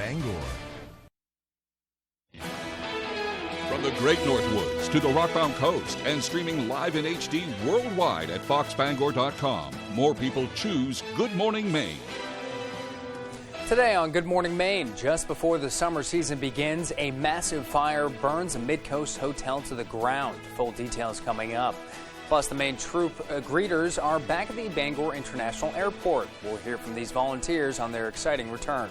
Bangor. From the Great Northwoods to the Rockbound Coast and streaming live in HD worldwide at foxbangor.com, more people choose Good Morning Maine. Today on Good Morning Maine, just before the summer season begins, a massive fire burns a Mid-Coast hotel to the ground. Full details coming up. Plus, the Maine troop greeters are back at the Bangor International Airport. We'll hear from these volunteers on their exciting return.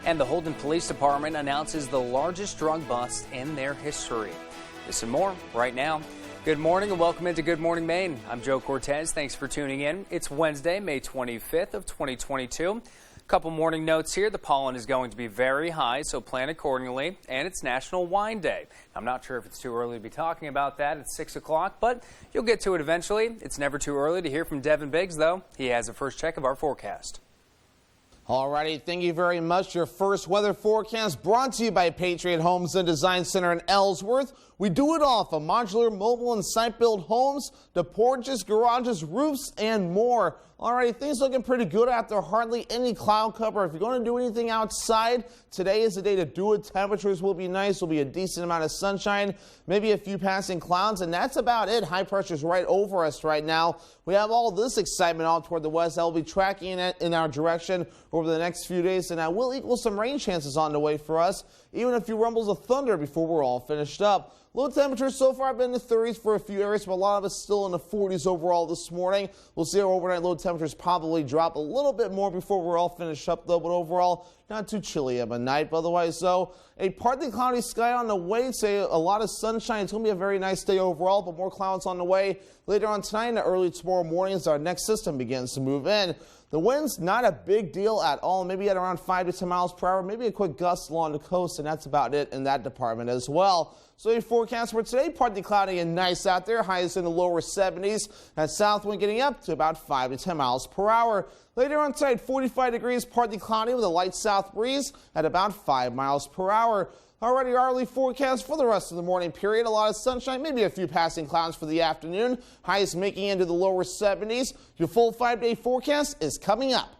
And the Holden Police Department announces the largest drug bust in their history. This and more right now. Good morning and welcome into Good Morning Maine. I'm Joe Cortez. Thanks for tuning in. It's Wednesday, May 25th of 2022. Couple morning notes here. The pollen is going to be very high, so plan accordingly. And it's National Wine Day. I'm not sure if it's too early to be talking about that at 6 o'clock, but you'll get to it eventually. It's never too early to hear from Devin Biggs, though. He has a first check of our forecast. Alrighty, thank you very much. Your first weather forecast brought to you by Patriot Homes and Design Center in Ellsworth. We do it all from modular, mobile, and site-built homes to porches, garages, roofs, and more. Alrighty, things looking pretty good after hardly any cloud cover. If you're going to do anything outside, today is the day to do it. Temperatures will be nice. Will be a decent amount of sunshine, maybe a few passing clouds, and that's about it. High pressure is right over us right now. We have all this excitement out toward the west. That will be tracking it in our direction over the next few days, and that will equal some rain chances on the way for us, even a few rumbles of thunder before we're all finished up. Low temperatures so far have been in the 30s for a few areas, but a lot of us still in the 40s overall this morning. We'll see our overnight low temperatures probably drop a little bit more before we're all finished up, though, but overall not too chilly of a night. But otherwise, though, a partly cloudy sky on the way. Say a lot of sunshine. It's going to be a very nice day overall, but more clouds on the way later on tonight and early tomorrow morning as our next system begins to move in. The wind's not a big deal at all, maybe at around 5 to 10 miles per hour, maybe a quick gust along the coast, and that's about it in that department as well. So your forecast for today, partly cloudy and nice out there, highs in the lower 70s. That south wind getting up to about 5 to 10 miles per hour. Later on tonight, 45 degrees, partly cloudy with a light south breeze at about 5 miles per hour. Already our early forecast for the rest of the morning period. A lot of sunshine, maybe a few passing clouds for the afternoon. Highs making into the lower 70s. Your full 5-day forecast is coming up.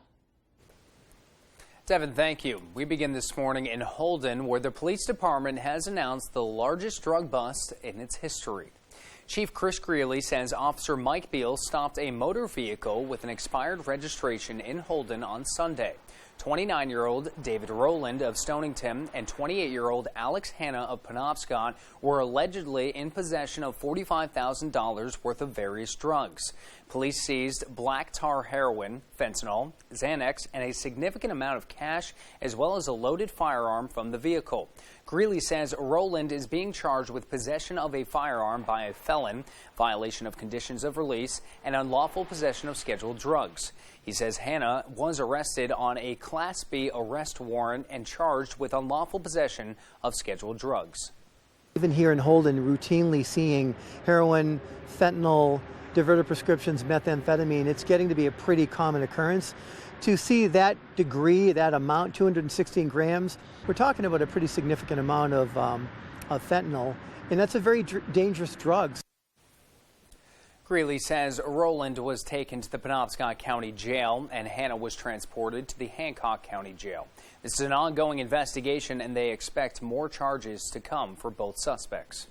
Devin, thank you. We begin this morning in Holden, where the police department has announced the largest drug bust in its history. Chief Chris Greeley says Officer Mike Beal stopped a motor vehicle with an expired registration in Holden on Sunday. 29-year-old David Rowland of Stonington and 28-year-old Alex Hanna of Penobscot were allegedly in possession of $45,000 worth of various drugs. Police seized black tar heroin, fentanyl, Xanax, and a significant amount of cash, as well as a loaded firearm from the vehicle. Greeley says Rowland is being charged with possession of a firearm by a felon, violation of conditions of release, and unlawful possession of scheduled drugs. He says Hanna was arrested on a Class B arrest warrant and charged with unlawful possession of scheduled drugs. Even here in Holden, routinely seeing heroin, fentanyl, diverted prescriptions, methamphetamine, it's getting to be a pretty common occurrence. To see that degree, that amount, 216 grams, we're talking about a pretty significant amount of fentanyl, and that's a very dangerous drug. Greeley says Rowland was taken to the Penobscot County Jail and Hanna was transported to the Hancock County Jail. This is an ongoing investigation and they expect more charges to come for both suspects.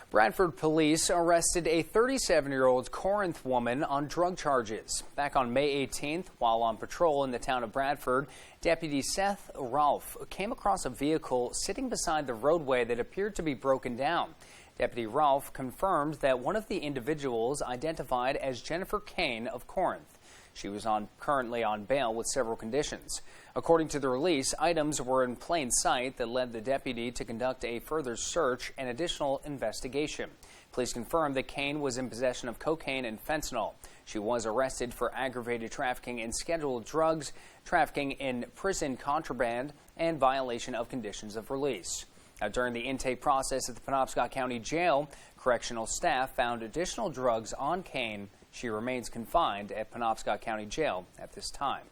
Bradford police arrested a 37-year-old Corinth woman on drug charges. Back on May 18th, while on patrol in the town of Bradford, Deputy Seth Ralph came across a vehicle sitting beside the roadway that appeared to be broken down. Deputy Ralph confirmed that one of the individuals identified as Jennifer Kane of Corinth. She was currently on bail with several conditions. According to the release, items were in plain sight that led the deputy to conduct a further search and additional investigation. Police confirmed that Kane was in possession of cocaine and fentanyl. She was arrested for aggravated trafficking in scheduled drugs, trafficking in prison contraband, and violation of conditions of release. Now, during the intake process at the Penobscot County Jail, correctional staff found additional drugs on Kane. She remains confined at Penobscot County Jail at this time.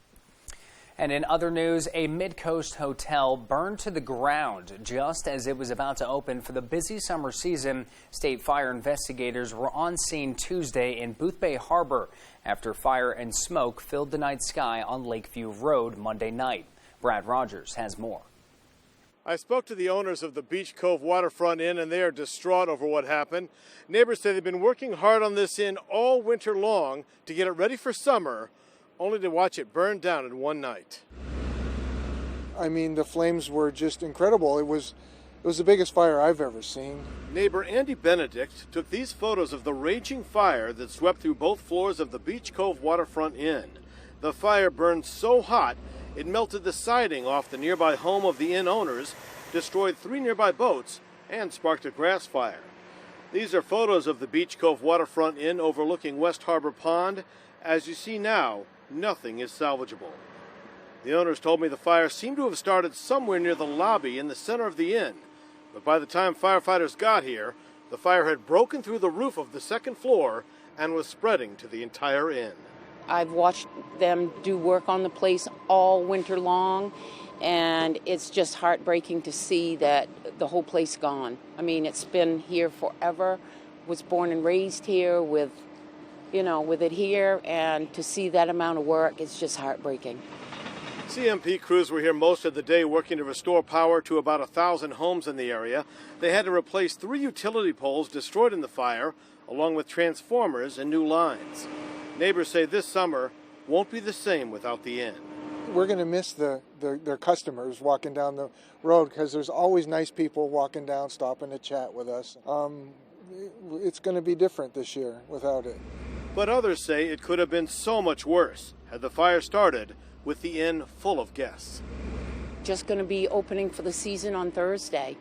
And in other news, a Mid-Coast hotel burned to the ground just as it was about to open for the busy summer season. State fire investigators were on scene Tuesday in Boothbay Harbor after fire and smoke filled the night sky on Lakeview Road Monday night. Brad Rogers has more. I spoke to the owners of the Beach Cove Waterfront Inn, and they are distraught over what happened. Neighbors say they've been working hard on this inn all winter long to get it ready for summer, only to watch it burn down in one night. I mean, the flames were just incredible. It was the biggest fire I've ever seen. Neighbor Andy Benedict took these photos of the raging fire that swept through both floors of the Beach Cove Waterfront Inn. The fire burned so hot it melted the siding off the nearby home of the inn owners, destroyed 3 nearby boats, and sparked a grass fire. These are photos of the Beach Cove Waterfront Inn overlooking West Harbor Pond. As you see now, nothing is salvageable. The owners told me the fire seemed to have started somewhere near the lobby in the center of the inn, but by the time firefighters got here, the fire had broken through the roof of the second floor and was spreading to the entire inn. I've watched them do work on the place all winter long, and it's just heartbreaking to see that the whole place gone. I mean, it's been here forever, was born and raised here with it here, and to see that amount of work, it's just heartbreaking. CMP crews were here most of the day working to restore power to about 1,000 homes in the area. They had to replace 3 utility poles destroyed in the fire, along with transformers and new lines. Neighbors say this summer won't be the same without the inn. We're going to miss their customers walking down the road because there's always nice people walking down, stopping to chat with us. It's going to be different this year without it. But others say it could have been so much worse had the fire started with the inn full of guests. Just going to be opening for the season on Thursday.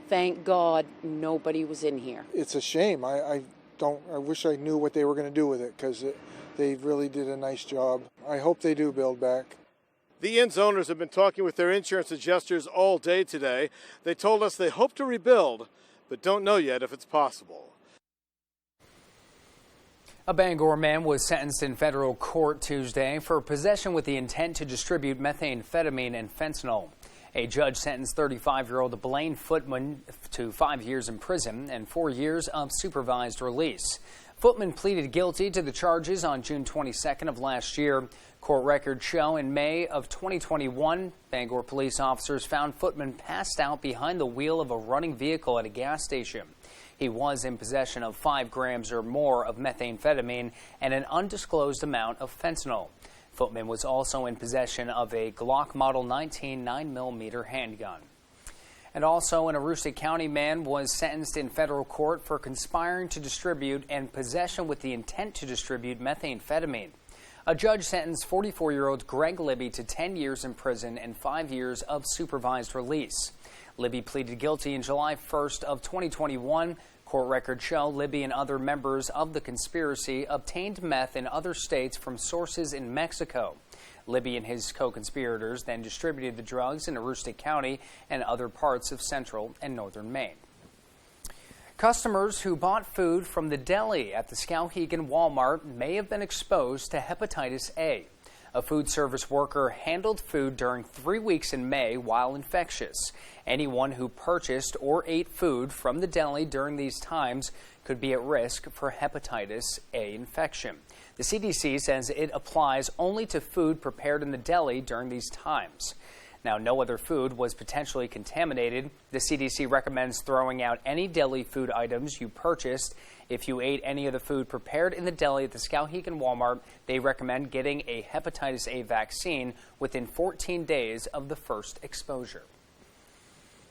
Thank God nobody was in here. It's a shame. I wish I knew what they were going to do with it because they really did a nice job. I hope they do build back. The inn's owners have been talking with their insurance adjusters all day today. They told us they hope to rebuild, but don't know yet if it's possible. A Bangor man was sentenced in federal court Tuesday for possession with the intent to distribute methamphetamine and fentanyl. A judge sentenced 35-year-old Blaine Footman to 5 years in prison and 4 years of supervised release. Footman pleaded guilty to the charges on June 22nd of last year. Court records show in May of 2021, Bangor police officers found Footman passed out behind the wheel of a running vehicle at a gas station. He was in possession of 5 grams or more of methamphetamine and an undisclosed amount of fentanyl. Footman was also in possession of a Glock Model 19 9mm handgun. And also, an Aroostook County man was sentenced in federal court for conspiring to distribute and possession with the intent to distribute methamphetamine. A judge sentenced 44-year-old Greg Libby to 10 years in prison and 5 years of supervised release. Libby pleaded guilty in July 1st of 2021. Court records show Libby and other members of the conspiracy obtained meth in other states from sources in Mexico. Libby and his co-conspirators then distributed the drugs in Aroostook County and other parts of central and northern Maine. Customers who bought food from the deli at the Skowhegan Walmart may have been exposed to hepatitis A. A food service worker handled food during 3 weeks in May while infectious. Anyone who purchased or ate food from the deli during these times could be at risk for hepatitis A infection. The CDC says it applies only to food prepared in the deli during these times. Now, no other food was potentially contaminated. The CDC recommends throwing out any deli food items you purchased. If you ate any of the food prepared in the deli at the Skowhegan Walmart, they recommend getting a hepatitis A vaccine within 14 days of the first exposure.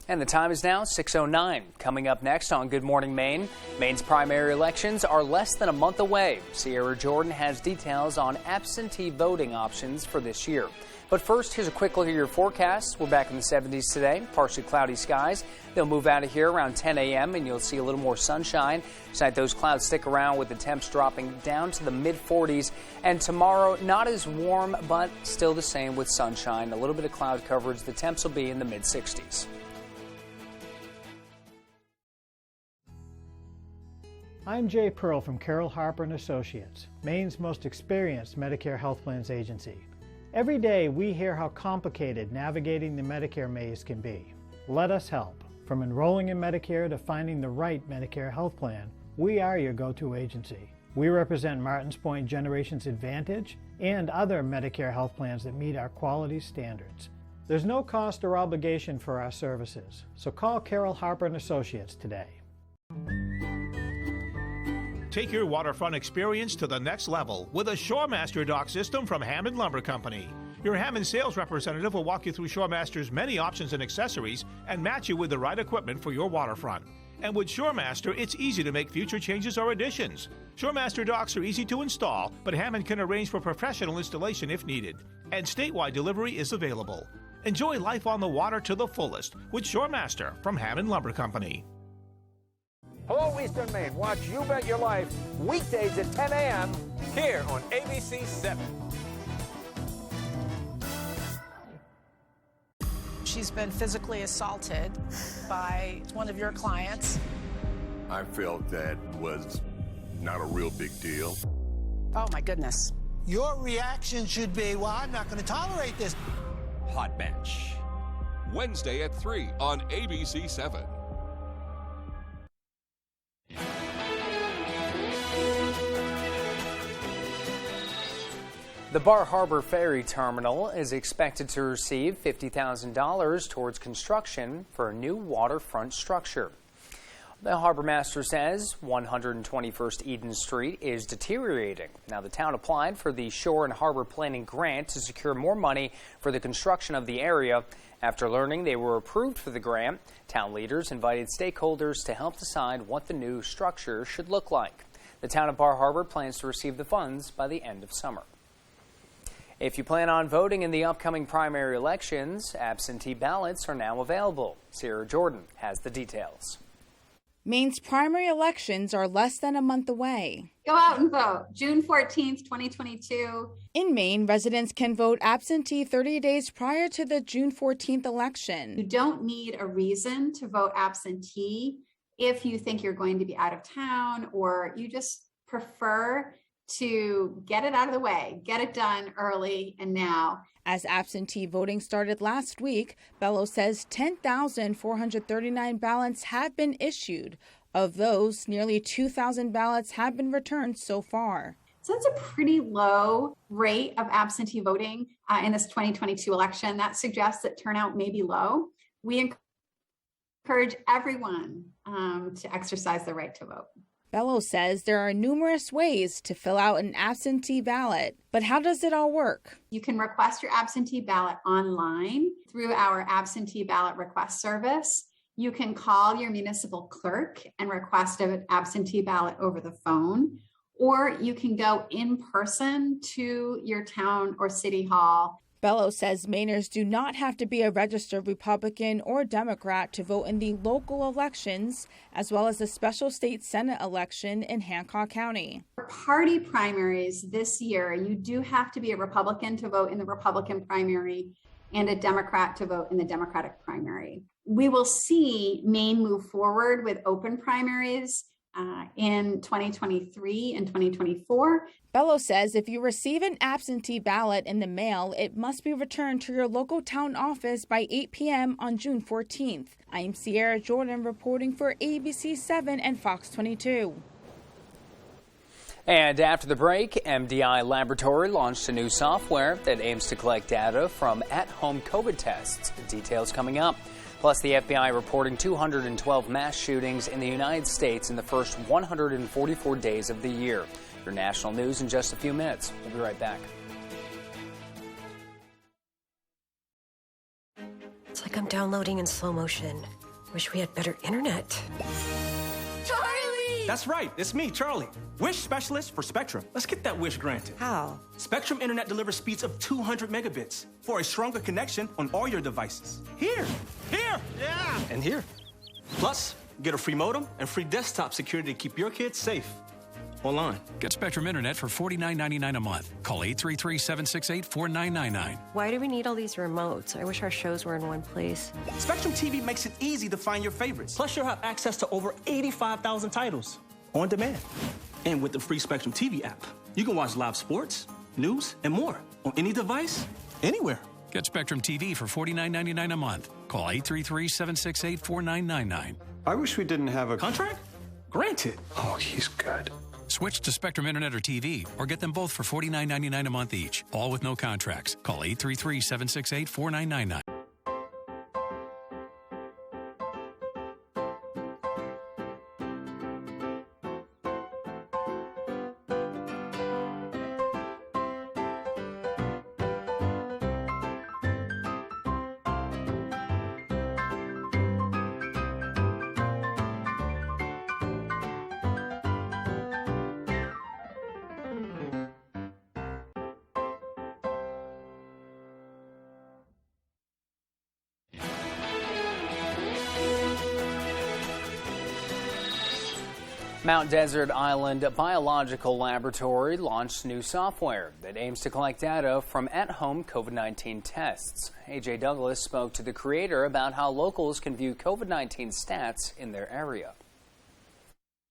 And the time is now 6:09. Coming up next on Good Morning Maine, Maine's primary elections are less than a month away. Sierra Jordan has details on absentee voting options for this year. But first, here's a quick look at your forecast. We're back in the 70s today, partially cloudy skies. They'll move out of here around 10 a.m. and you'll see a little more sunshine. Tonight, those clouds stick around with the temps dropping down to the mid-40s. And tomorrow, not as warm, but still the same with sunshine. A little bit of cloud coverage. The temps will be in the mid-60s. I'm Jay Pearl from Carroll Harper & Associates, Maine's most experienced Medicare health plans agency. Every day we hear how complicated navigating the Medicare maze can be. Let us help. From enrolling in Medicare to finding the right Medicare health plan, we are your go-to agency. We represent Martins Point Generations Advantage and other Medicare health plans that meet our quality standards. There's no cost or obligation for our services, so call Carol Harper and Associates today. Take your waterfront experience to the next level with a Shoremaster dock system from Hammond Lumber Company. Your Hammond sales representative will walk you through Shoremaster's many options and accessories and match you with the right equipment for your waterfront. And with Shoremaster, it's easy to make future changes or additions. Shoremaster docks are easy to install, but Hammond can arrange for professional installation if needed. And statewide delivery is available. Enjoy life on the water to the fullest with Shoremaster from Hammond Lumber Company. Hello, Eastern Maine. Watch You Bet Your Life weekdays at 10 a.m. here on ABC 7. She's been physically assaulted by one of your clients. I felt that was not a real big deal. Oh, my goodness. Your reaction should be, well, I'm not going to tolerate this. Hot Bench. Wednesday at 3 on ABC 7. The Bar Harbor Ferry Terminal is expected to receive $50,000 towards construction for a new waterfront structure. The harbor master says 121st Eden Street is deteriorating. Now, the town applied for the Shore and Harbor Planning Grant to secure more money for the construction of the area. After learning they were approved for the grant, town leaders invited stakeholders to help decide what the new structure should look like. The town of Bar Harbor plans to receive the funds by the end of summer. If you plan on voting in the upcoming primary elections, absentee ballots are now available. Sarah Jordan has the details. Maine's primary elections are less than a month away. Go out and vote. June 14th, 2022. In Maine, residents can vote absentee 30 days prior to the June 14th election. You don't need a reason to vote absentee if you think you're going to be out of town or you just prefer to get it out of the way, get it done early and now. As absentee voting started last week, Bello says 10,439 ballots have been issued. Of those, nearly 2,000 ballots have been returned so far. So that's a pretty low rate of absentee voting in this 2022 election. That suggests that turnout may be low. We encourage everyone to exercise their right to vote. Bello says there are numerous ways to fill out an absentee ballot, but how does it all work? You can request your absentee ballot online through our absentee ballot request service. You can call your municipal clerk and request an absentee ballot over the phone, or you can go in person to your town or city hall. Bello says Mainers do not have to be a registered Republican or Democrat to vote in the local elections, as well as the special state Senate election in Hancock County. For party primaries this year, you do have to be a Republican to vote in the Republican primary and a Democrat to vote in the Democratic primary. We will see Maine move forward with open primaries in 2023 and 2024. Bello says if you receive an absentee ballot in the mail, it must be returned to your local town office by 8 p.m. on June 14th. I'm Sierra Jordan reporting for ABC 7 and Fox 22. And after the break, MDI Laboratory launched a new software that aims to collect data from at-home COVID tests. Details coming up. Plus, the FBI reporting 212 mass shootings in the United States in the first 144 days of the year. Your national news in just a few minutes. We'll be right back. It's like I'm downloading in slow motion. Wish we had better internet. Charlie! That's right. It's me, Charlie. Wish specialist for Spectrum. Let's get that wish granted. How? Spectrum Internet delivers speeds of 200 megabits for a stronger connection on all your devices. Here, yeah, and here. Plus, get a free modem and free desktop security to keep your kids safe online. Get Spectrum Internet for $49.99 a month. Call 833-768-4999. Why do we need all these remotes? I wish our shows were in one place. Spectrum TV makes it easy to find your favorites. Plus, you'll have access to over 85,000 titles on demand. And with the free Spectrum TV app, you can watch live sports, news, and more on any device, anywhere. Get Spectrum TV for $49.99 a month. Call 833-768-4999. I wish we didn't have a contract. Granted. Oh, he's good. Switch to Spectrum Internet or TV, or get them both for $49.99 a month each, all with no contracts. Call 833-768-4999. Mount Desert Island Biological Laboratory launched new software that aims to collect data from at-home COVID-19 tests. AJ Douglas spoke to the creator about how locals can view COVID-19 stats in their area.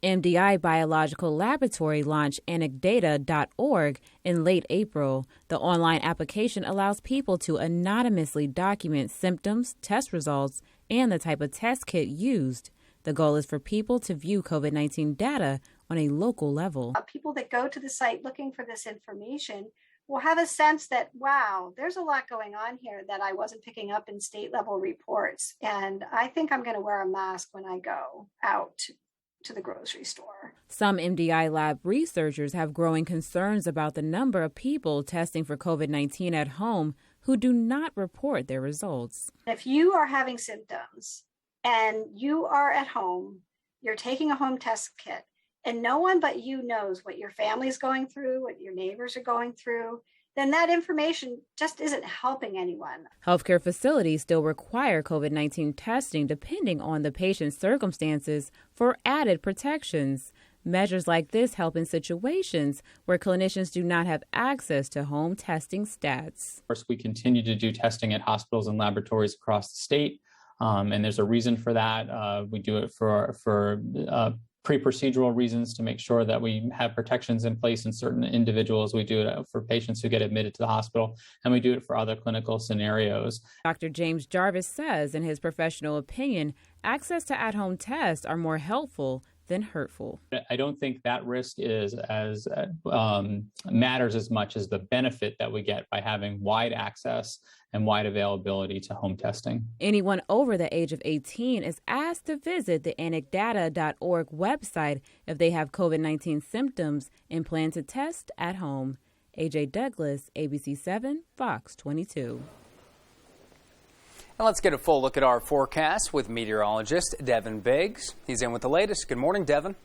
MDI Biological Laboratory launched anecdata.org in late April. The online application allows people to anonymously document symptoms, test results, and the type of test kit used. The goal is for people to view COVID-19 data on a local level. People that go to the site looking for this information will have a sense that, wow, there's a lot going on here that I wasn't picking up in state level reports. And I think I'm going to wear a mask when I go out to the grocery store. Some MDI lab researchers have growing concerns about the number of people testing for COVID-19 at home who do not report their results. If you are having symptoms and you are at home, you're taking a home test kit, and no one but you knows what your family's going through, what your neighbors are going through, then that information just isn't helping anyone. Healthcare facilities still require COVID-19 testing depending on the patient's circumstances for added protections. Measures like this help in situations where clinicians do not have access to home testing stats. Of course, we continue to do testing at hospitals and laboratories across the state, and there's a reason for that. We do it for pre-procedural reasons to make sure that we have protections in place in certain individuals. We do it for patients who get admitted to the hospital, and we do it for other clinical scenarios. Dr. James Jarvis says, in his professional opinion, access to at-home tests are more helpful than hurtful. I don't think that risk is as matters as much as the benefit that we get by having wide access and wide availability to home testing. Anyone over the age of 18 is asked to visit the anecdata.org website if they have COVID-19 symptoms and plan to test at home. AJ Douglas, ABC 7, Fox 22. And let's get a full look at our forecast with meteorologist Devin Biggs. He's in with the latest. Good morning, Devin.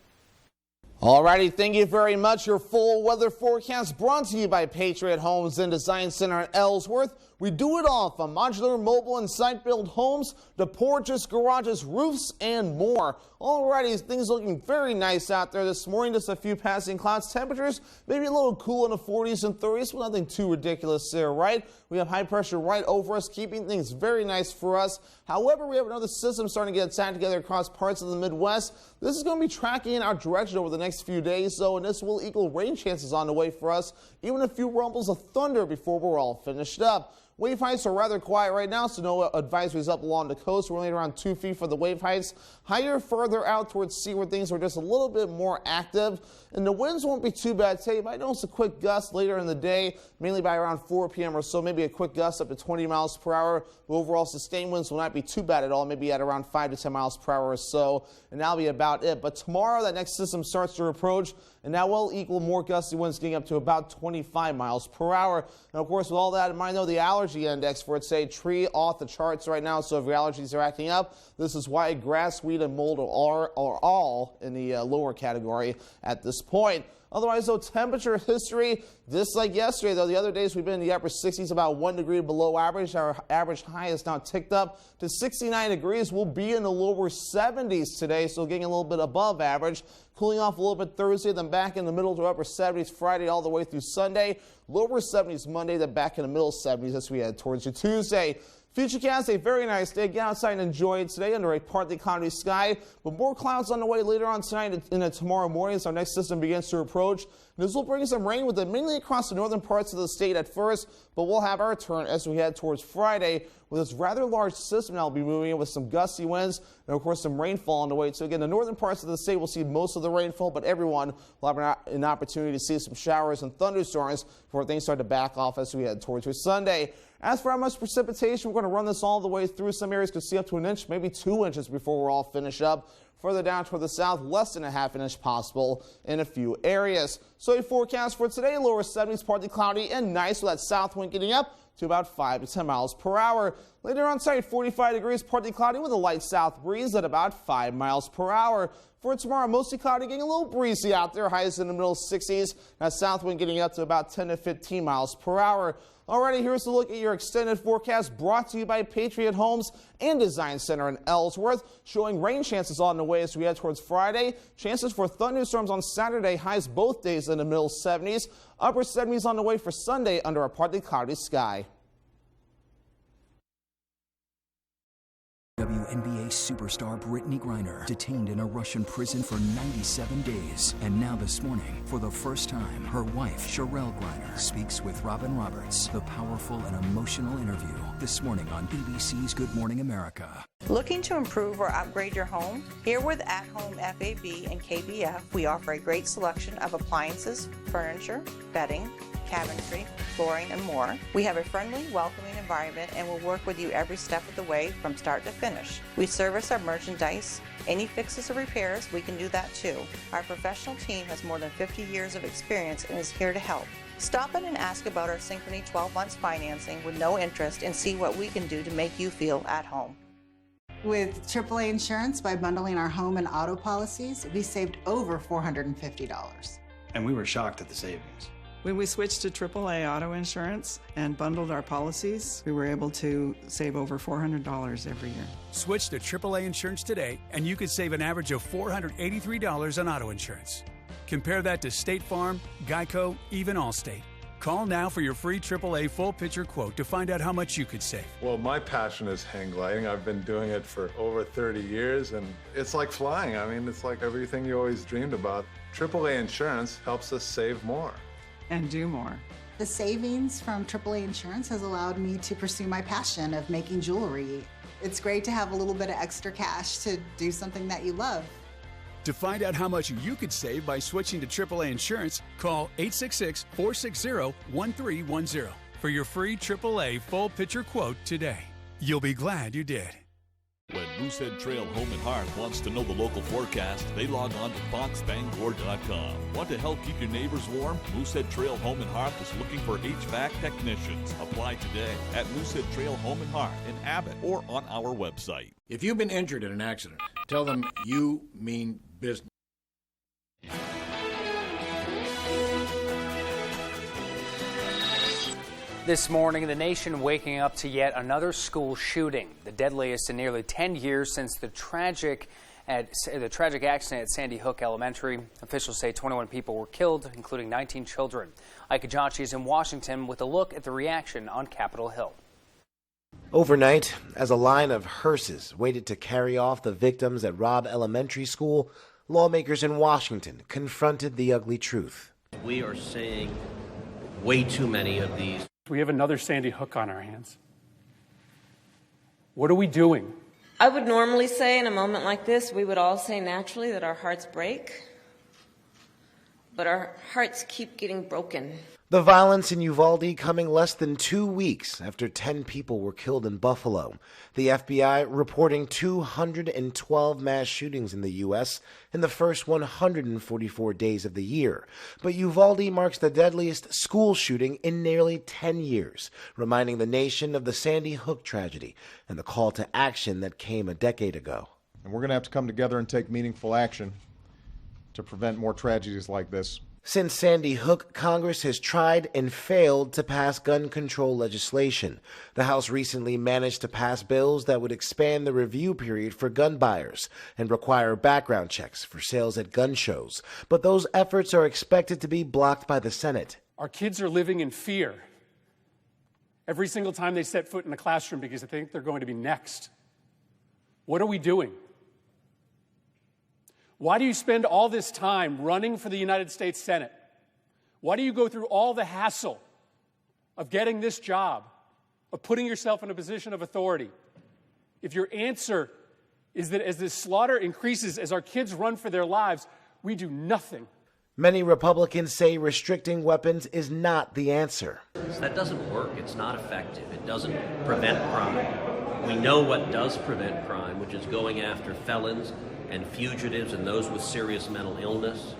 Alrighty, thank you very much. Your full weather forecast brought to you by Patriot Homes and Design Center in Ellsworth. We do it all from modular, mobile, and site-built homes to porches, garages, roofs, and more. Alrighty, things looking very nice out there this morning. Just a few passing clouds. Temperatures maybe a little cool in the 40s and 30s, but nothing too ridiculous there, right? We have high pressure right over us, keeping things very nice for us. However, we have another system starting to get attacked together across parts of the Midwest. This is going to be tracking in our direction over the next few days, though, and this will equal rain chances on the way for us, even a few rumbles of thunder before we're all finished up. Wave heights are rather quiet right now, so no advisories up along the coast. We're only around 2 feet for the wave heights. Higher further out towards sea where things are just a little bit more active. And the winds won't be too bad today. You might notice a quick gust later in the day, mainly by around 4 p.m. or so. Maybe a quick gust up to 20 miles per hour. But overall, sustained winds will not be too bad at all, maybe at around 5 to 10 miles per hour or so. And that'll be about it. But tomorrow, that next system starts to approach, and that will equal more gusty winds getting up to about 25 miles per hour. And of course, with all that in mind, though, the allergy index for it, say, tree off the charts right now. So if your allergies are acting up, this is why grass, weed, and mold are all in the lower category at this point. Otherwise, though, temperature history, just like yesterday, though, the other days we've been in the upper 60s, about 1 degree below average. Our average high is now ticked up to 69 degrees. We'll be in the lower 70s today, so getting a little bit above average. Cooling off a little bit Thursday, then back in the middle to upper 70s Friday all the way through Sunday. Lower 70s Monday, then back in the middle 70s as we head towards your Tuesday. Futurecast, a very nice day. Get outside and enjoy it today under a partly cloudy sky, but more clouds on the way later on tonight and tomorrow morning as our next system begins to approach. And this will bring some rain with it mainly across the northern parts of the state at first, but we'll have our turn as we head towards Friday with this rather large system that will be moving in with some gusty winds and, of course, some rainfall on the way. So, again, the northern parts of the state will see most of the rainfall, but everyone will have an opportunity to see some showers and thunderstorms before things start to back off as we head towards your Sunday. As for how much precipitation, we're going to run this all the way through. Some areas could see up to an inch, maybe 2 inches before we're all finished up. Further down toward the south, less than a half an inch possible in a few areas. So a forecast for today, lower 70s, partly cloudy and nice with that south wind getting up to about 5 to 10 miles per hour. Later on site, 45 degrees, partly cloudy with a light south breeze at about 5 miles per hour. For tomorrow, mostly cloudy, getting a little breezy out there. Highs in the middle 60s. That south wind getting up to about 10 to 15 miles per hour. Alrighty, here's a look at your extended forecast brought to you by Patriot Homes and Design Center in Ellsworth, showing rain chances on the way as we head towards Friday. Chances for thunderstorms on Saturday, highs both days in the middle 70s. Upper 70s on the way for Sunday under a partly cloudy sky. WNBA superstar Brittany Griner detained in a Russian prison for 97 days. And now this morning, for the first time, her wife, Sherelle Griner, speaks with Robin Roberts. The powerful and emotional interview this morning on ABC's Good Morning America. Looking to improve or upgrade your home? Here with At Home FAB and KBF, we offer a great selection of appliances, furniture, bedding, cabinetry, flooring, and more. We have a friendly, welcoming environment and will work with you every step of the way from start to finish. We service our merchandise. Any fixes or repairs, we can do that too. Our professional team has more than 50 years of experience and is here to help. Stop in and ask about our Synchrony 12 months financing with no interest and see what we can do to make you feel at home. With AAA Insurance, by bundling our home and auto policies, we saved over $450. And we were shocked at the savings. When we switched to AAA auto insurance and bundled our policies, we were able to save over $400 every year. Switch to AAA insurance today, and you could save an average of $483 on auto insurance. Compare that to State Farm, Geico, even Allstate. Call now for your free AAA full picture quote to find out how much you could save. Well, my passion is hang gliding. I've been doing it for over 30 years, and it's like flying. I mean, it's like everything you always dreamed about. AAA insurance helps us save more. And do more. The savings from AAA Insurance has allowed me to pursue my passion of making jewelry. It's great to have a little bit of extra cash to do something that you love. To find out how much you could save by switching to AAA insurance, call 866-460-1310 for your free AAA full picture quote today. You'll be glad you did. When Moosehead Trail Home and Hearth wants to know the local forecast, they log on to foxbangor.com. Want to help keep your neighbors warm? Moosehead Trail Home and Hearth is looking for HVAC technicians. Apply today at Moosehead Trail Home and Hearth in Abbott or on our website. If you've been injured in an accident, tell them you mean business. This morning, the nation waking up to yet another school shooting, the deadliest in nearly 10 years since the tragic accident at Sandy Hook Elementary. Officials say 21 people were killed, including 19 children. Ike Ajachi is in Washington with a look at the reaction on Capitol Hill. Overnight, as a line of hearses waited to carry off the victims at Robb Elementary School, lawmakers in Washington confronted the ugly truth. We are seeing way too many of these. We have another Sandy Hook on our hands. What are we doing? I would normally say in a moment like this, we would all say naturally that our hearts break, but our hearts keep getting broken. The violence in Uvalde coming less than 2 weeks after 10 people were killed in Buffalo. The FBI reporting 212 mass shootings in the U.S. in the first 144 days of the year. But Uvalde marks the deadliest school shooting in nearly 10 years, reminding the nation of the Sandy Hook tragedy and the call to action that came a decade ago. And we're going to have to come together and take meaningful action to prevent more tragedies like this. Since Sandy Hook, Congress has tried and failed to pass gun control legislation. The House recently managed to pass bills that would expand the review period for gun buyers and require background checks for sales at gun shows. But those efforts are expected to be blocked by the Senate. Our kids are living in fear every single time they set foot in the classroom because they think they're going to be next. What are we doing? Why do you spend all this time running for the United States Senate? Why do you go through all the hassle of getting this job, of putting yourself in a position of authority, if your answer is that as this slaughter increases, as our kids run for their lives, we do nothing? Many Republicans say restricting weapons is not the answer. That doesn't work. It's not effective. It doesn't prevent crime. We know what does prevent crime, which is going after felons and fugitives and those with serious mental illness,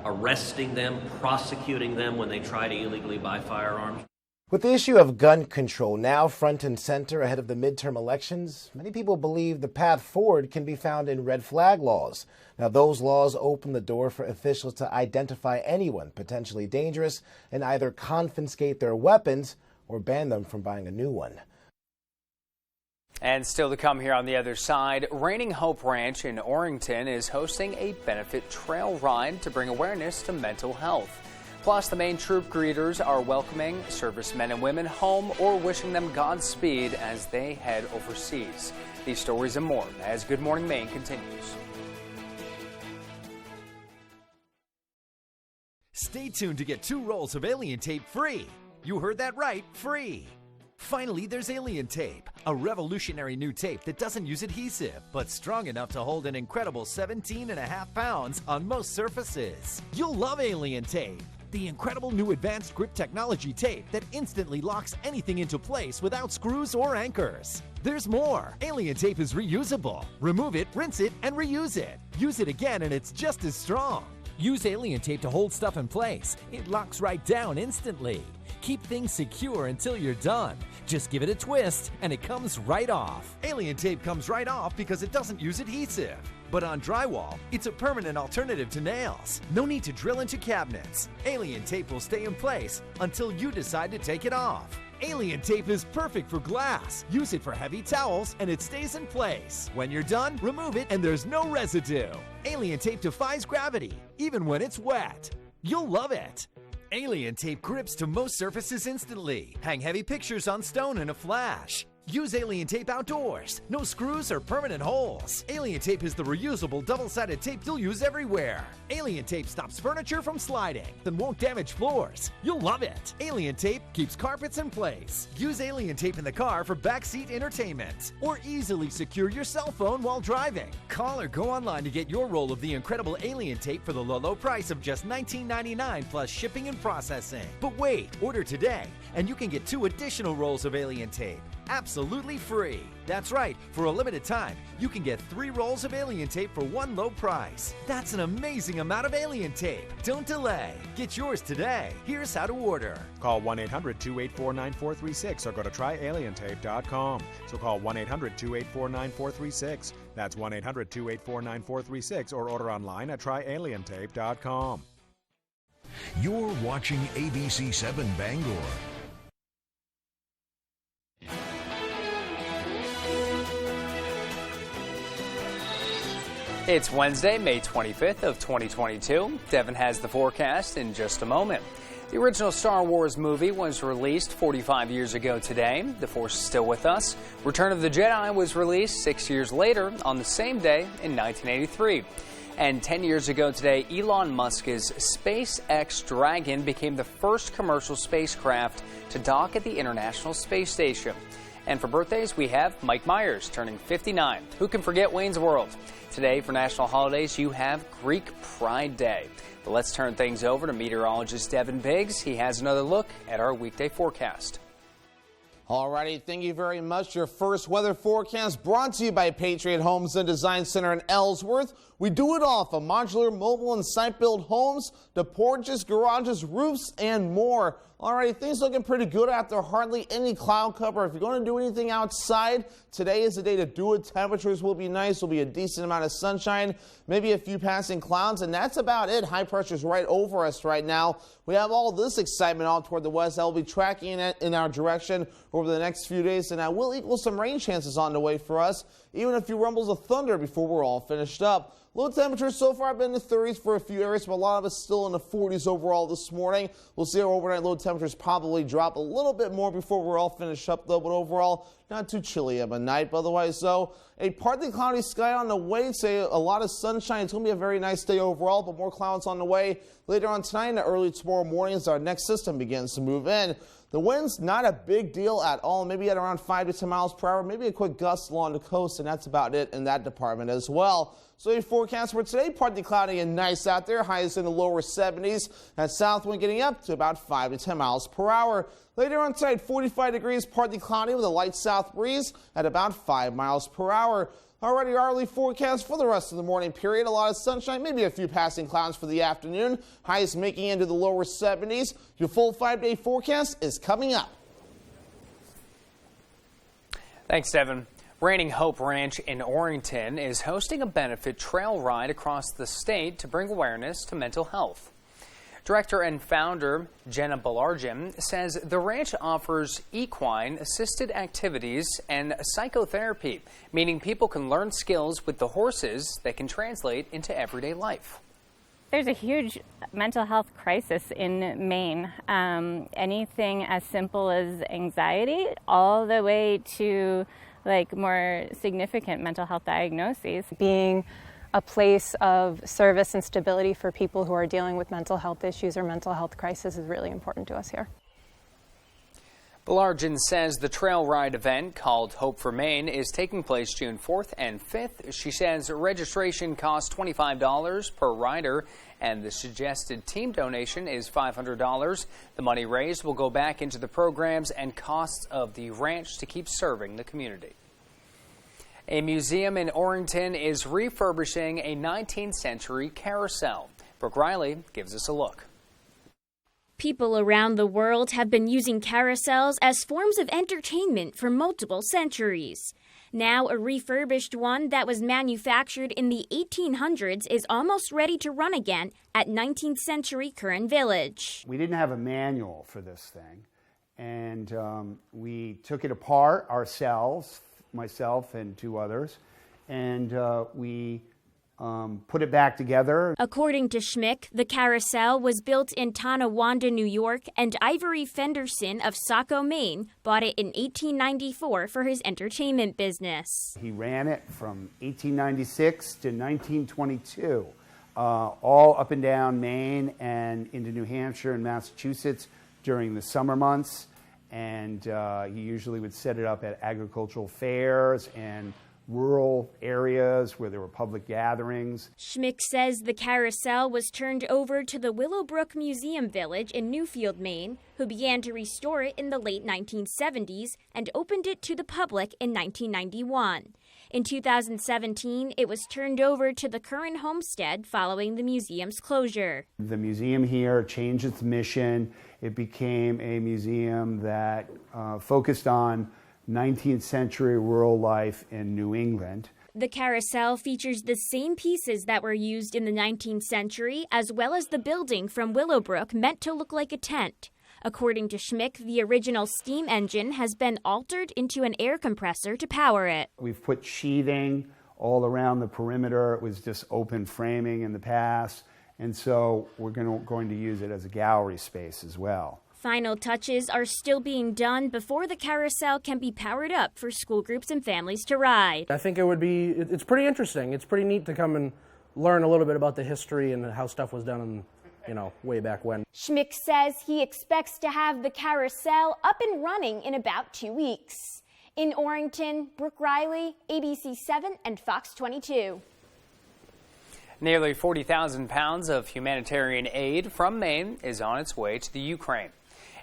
arresting them, prosecuting them when they try to illegally buy firearms. With the issue of gun control now front and center ahead of the midterm elections, many people believe the path forward can be found in red flag laws. Now, those laws open the door for officials to identify anyone potentially dangerous and either confiscate their weapons or ban them from buying a new one. And still to come here on the other side, Reigning Hope Ranch in Orrington is hosting a benefit trail ride to bring awareness to mental health. Plus, the Maine troop greeters are welcoming servicemen and women home or wishing them Godspeed as they head overseas. These stories and more as Good Morning Maine continues. Stay tuned to get 2 rolls of Alien Tape free. You heard that right, free. Finally, there's Alien Tape, a revolutionary new tape that doesn't use adhesive, but strong enough to hold an incredible 17.5 pounds on most surfaces. You'll love Alien Tape, the incredible new advanced grip technology tape that instantly locks anything into place without screws or anchors. There's more. Alien Tape is reusable. Remove it, rinse it, and reuse it. Use it again and it's just as strong. Use Alien Tape to hold stuff in place. It locks right down instantly. Keep things secure until you're done. Just give it a twist and it comes right off. Alien Tape comes right off because it doesn't use adhesive. But on drywall, it's a permanent alternative to nails. No need to drill into cabinets. Alien Tape will stay in place until you decide to take it off. Alien Tape is perfect for glass. Use it for heavy towels and it stays in place. When you're done, remove it and there's no residue. Alien Tape defies gravity, even when it's wet. You'll love it. Alien Tape grips to most surfaces instantly. Hang heavy pictures on stone in a flash. Use Alien Tape outdoors. No screws or permanent holes. Alien Tape is the reusable double-sided tape you'll use everywhere. Alien Tape stops furniture from sliding, then won't damage floors. You'll love it. Alien Tape keeps carpets in place. Use Alien Tape in the car for backseat entertainment, or easily secure your cell phone while driving. Call or go online to get your roll of the incredible Alien Tape for the low price of just $19.99 plus shipping and processing. But wait, order today, and you can get 2 additional rolls of Alien Tape. Absolutely free. That's right, for a limited time, you can get 3 rolls of Alien Tape for one low price. That's an amazing amount of Alien Tape. Don't delay. Get yours today. Here's how to order. Call 1-800-284-9436 or go to tryalientape.com. So call 1-800-284-9436. That's 1-800-284-9436 or order online at tryalientape.com. You're watching ABC 7 Bangor. It's Wednesday, May 25th of 2022. Devin has the forecast in just a moment. The original Star Wars movie was released 45 years ago today. The Force is still with us. Return of the Jedi was released 6 years later on the same day in 1983. And 10 years ago today, Elon Musk's SpaceX Dragon became the first commercial spacecraft to dock at the International Space Station. And for birthdays, we have Mike Myers turning 59. Who can forget Wayne's World? Today, for national holidays, you have Greek Pride Day. But let's turn things over to meteorologist Devin Biggs. He has another look at our weekday forecast. Alrighty, thank you very much. Your first weather forecast brought to you by Patriot Homes and Design Center in Ellsworth. We do it all from modular, mobile, and site-built homes to porches, garages, roofs, and more. Alrighty, things looking pretty good after hardly any cloud cover. If you're going to do anything outside, today is the day to do it. Temperatures will be nice. Will be a decent amount of sunshine, maybe a few passing clouds, and that's about it. High pressure's right over us right now. We have all this excitement all toward the west. I'll be tracking it in our direction over the next few days, and that will equal some rain chances on the way for us, even a few rumbles of thunder before we're all finished up. Low temperatures so far have been in the 30s for a few areas, but a lot of us still in the 40s overall this morning. We'll see our overnight low temperatures probably drop a little bit more before we're all finished up, though, but overall not too chilly of a night. But otherwise, though, a partly cloudy sky on the way. Say a lot of sunshine. It's going to be a very nice day overall, but more clouds on the way later on tonight and early tomorrow morning as our next system begins to move in. The wind's not a big deal at all, maybe at around 5 to 10 miles per hour, maybe a quick gust along the coast, and that's about it in that department as well. So your forecast for today, partly cloudy and nice out there, highs in the lower 70s. That south wind getting up to about 5 to 10 miles per hour. Later on tonight, 45 degrees, partly cloudy with a light south breeze at about 5 miles per hour. Already our early forecast for the rest of the morning period. A lot of sunshine, maybe a few passing clouds for the afternoon. Highs making into the lower 70s. Your full 5-day forecast is coming up. Thanks, Devin. Reigning Hope Ranch in Orrington is hosting a benefit trail ride across the state to bring awareness to mental health. Director and founder Jenna Balarjan says the ranch offers equine-assisted activities and psychotherapy, meaning people can learn skills with the horses that can translate into everyday life. There's a huge mental health crisis in Maine. Anything as simple as anxiety all the way to more significant mental health diagnoses. Being a place of service and stability for people who are dealing with mental health issues or mental health crisis is really important to us here. Balarjan says the trail ride event called Hope for Maine is taking place June 4th and 5th. She says registration costs $25 per rider and the suggested team donation is $500. The money raised will go back into the programs and costs of the ranch to keep serving the community. A museum in Orrington is refurbishing a 19th century carousel. Brooke Riley gives us a look. People around the world have been using carousels as forms of entertainment for multiple centuries. Now, a refurbished one that was manufactured in the 1800s is almost ready to run again at 19th century Curran Village. We didn't have a manual for this thing, and we took it apart ourselves, myself and two others, and we put it back together. According to Schmick, the carousel was built in Tonawanda, New York, and Ivory Fenderson of Saco, Maine, bought it in 1894 for his entertainment business. He ran it from 1896 to 1922, all up and down Maine and into New Hampshire and Massachusetts during the summer months. And he usually would set it up at agricultural fairs and rural areas where there were public gatherings. Schmick says the carousel was turned over to the Willowbrook Museum Village in Newfield, Maine, who began to restore it in the late 1970s and opened it to the public in 1991. In 2017, it was turned over to the Curran Homestead following the museum's closure. The museum here changed its mission. It became a museum that focused on 19th century rural life in New England. The carousel features the same pieces that were used in the 19th century, as well as the building from Willowbrook meant to look like a tent. According to Schmick, the original steam engine has been altered into an air compressor to power it. We've put sheathing all around the perimeter. It was just open framing in the past, and so we're going to use it as a gallery space as well. Final touches are still being done before the carousel can be powered up for school groups and families to ride. I think it's pretty interesting. It's pretty neat to come and learn a little bit about the history and how stuff was done way back when. Schmick says he expects to have the carousel up and running in about 2 weeks. In Orrington, Brooke Riley, ABC 7 and Fox 22. Nearly 40,000 pounds of humanitarian aid from Maine is on its way to the Ukraine.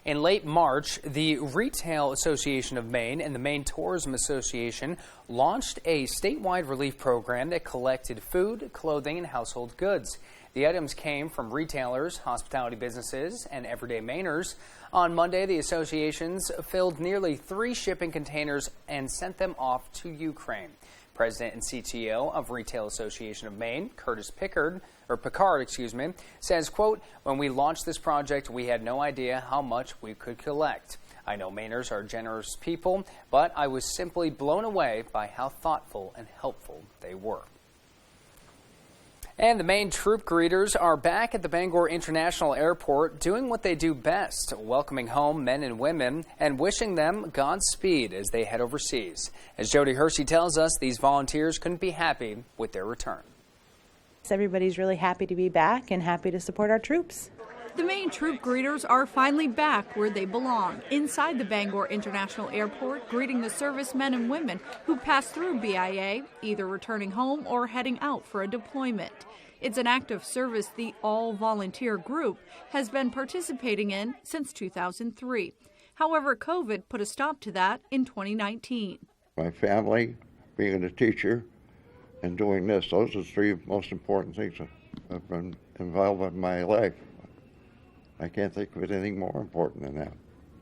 In late March, the Retail Association of Maine and the Maine Tourism Association launched a statewide relief program that collected food, clothing, and household goods. The items came from retailers, hospitality businesses, and everyday Mainers. On Monday, the associations filled nearly 3 shipping containers and sent them off to Ukraine. President and CTO of Retail Association of Maine, Picard, says, quote, "When we launched this project, we had no idea how much we could collect. I know Mainers are generous people, but I was simply blown away by how thoughtful and helpful they were." And the Maine troop greeters are back at the Bangor International Airport doing what they do best, welcoming home men and women and wishing them Godspeed as they head overseas. As Jody Hershey tells us, these volunteers couldn't be happy with their return. Everybody's really happy to be back and happy to support our troops. The Maine troop greeters are finally back where they belong, inside the Bangor International Airport, greeting the servicemen and women who pass through BIA, either returning home or heading out for a deployment. It's an act of service the all-volunteer group has been participating in since 2003. However, COVID put a stop to that in 2019. My family, being a teacher, and doing this, those are the 3 most important things that have been involved in my life. I can't think of anything more important than that.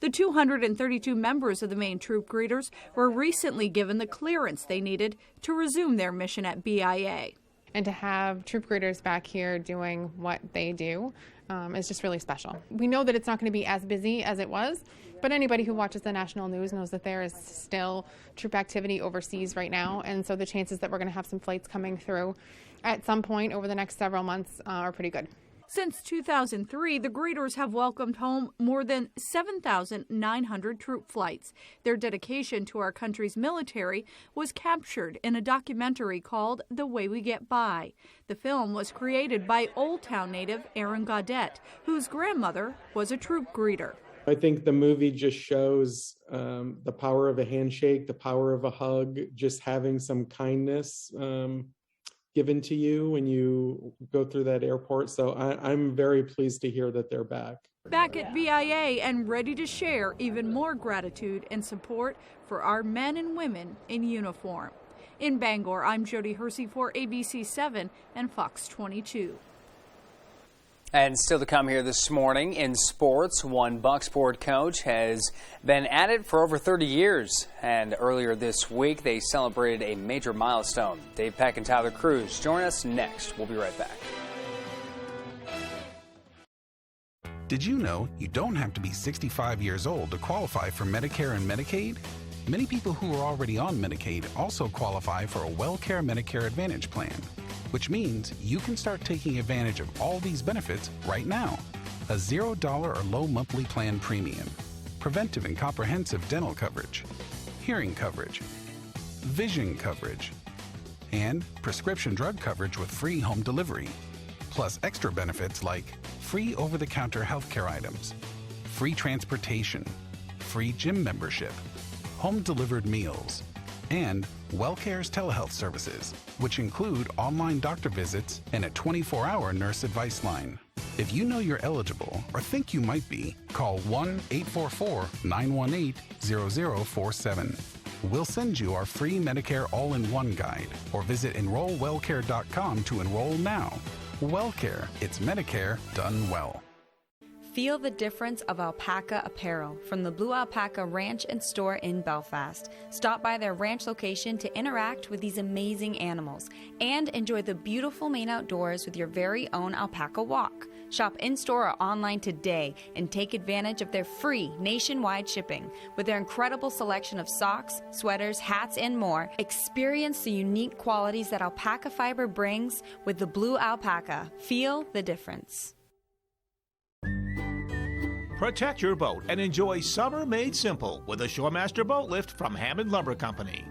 The 232 members of the Maine troop greeters were recently given the clearance they needed to resume their mission at BIA. And to have troop greeters back here doing what they do is just really special. We know that it's not going to be as busy as it was, but anybody who watches the national news knows that there is still troop activity overseas right now, and so the chances that we're going to have some flights coming through at some point over the next several months are pretty good. Since 2003, the Greeters have welcomed home more than 7,900 troop flights. Their dedication to our country's military was captured in a documentary called The Way We Get By. The film was created by Old Town native Aaron Gaudette, whose grandmother was a troop greeter. I think the movie just shows the power of a handshake, the power of a hug, just having some kindness given to you when you go through that airport. So I'm very pleased to hear that they're back. Back at VIA and ready to share even more gratitude and support for our men and women in uniform. In Bangor, I'm Jody Hersey for ABC 7 and Fox 22. And still to come here this morning in sports, one Bucksport coach has been at it for over 30 years. And earlier this week, they celebrated a major milestone. Dave Peck and Tyler Cruz join us next. We'll be right back. Did you know you don't have to be 65 years old to qualify for Medicare and Medicaid? Many people who are already on Medicaid also qualify for a WellCare Medicare Advantage plan, which means you can start taking advantage of all these benefits right now. A $0 or low monthly plan premium, preventive and comprehensive dental coverage, hearing coverage, vision coverage, and prescription drug coverage with free home delivery, plus extra benefits like free over-the-counter healthcare items, free transportation, free gym membership, home-delivered meals, and WellCare's telehealth services, which include online doctor visits and a 24-hour nurse advice line. If you know you're eligible or think you might be, call 1-844-918-0047. We'll send you our free Medicare all-in-one guide or visit enrollwellcare.com to enroll now. WellCare, it's Medicare done well. Feel the difference of alpaca apparel from the Blue Alpaca Ranch and Store in Belfast. Stop by their ranch location to interact with these amazing animals and enjoy the beautiful Maine outdoors with your very own alpaca walk. Shop in-store or online today and take advantage of their free nationwide shipping. With their incredible selection of socks, sweaters, hats, and more, experience the unique qualities that alpaca fiber brings with the Blue Alpaca. Feel the difference. Protect your boat and enjoy summer made simple with a Shoremaster boat lift from Hammond Lumber Company.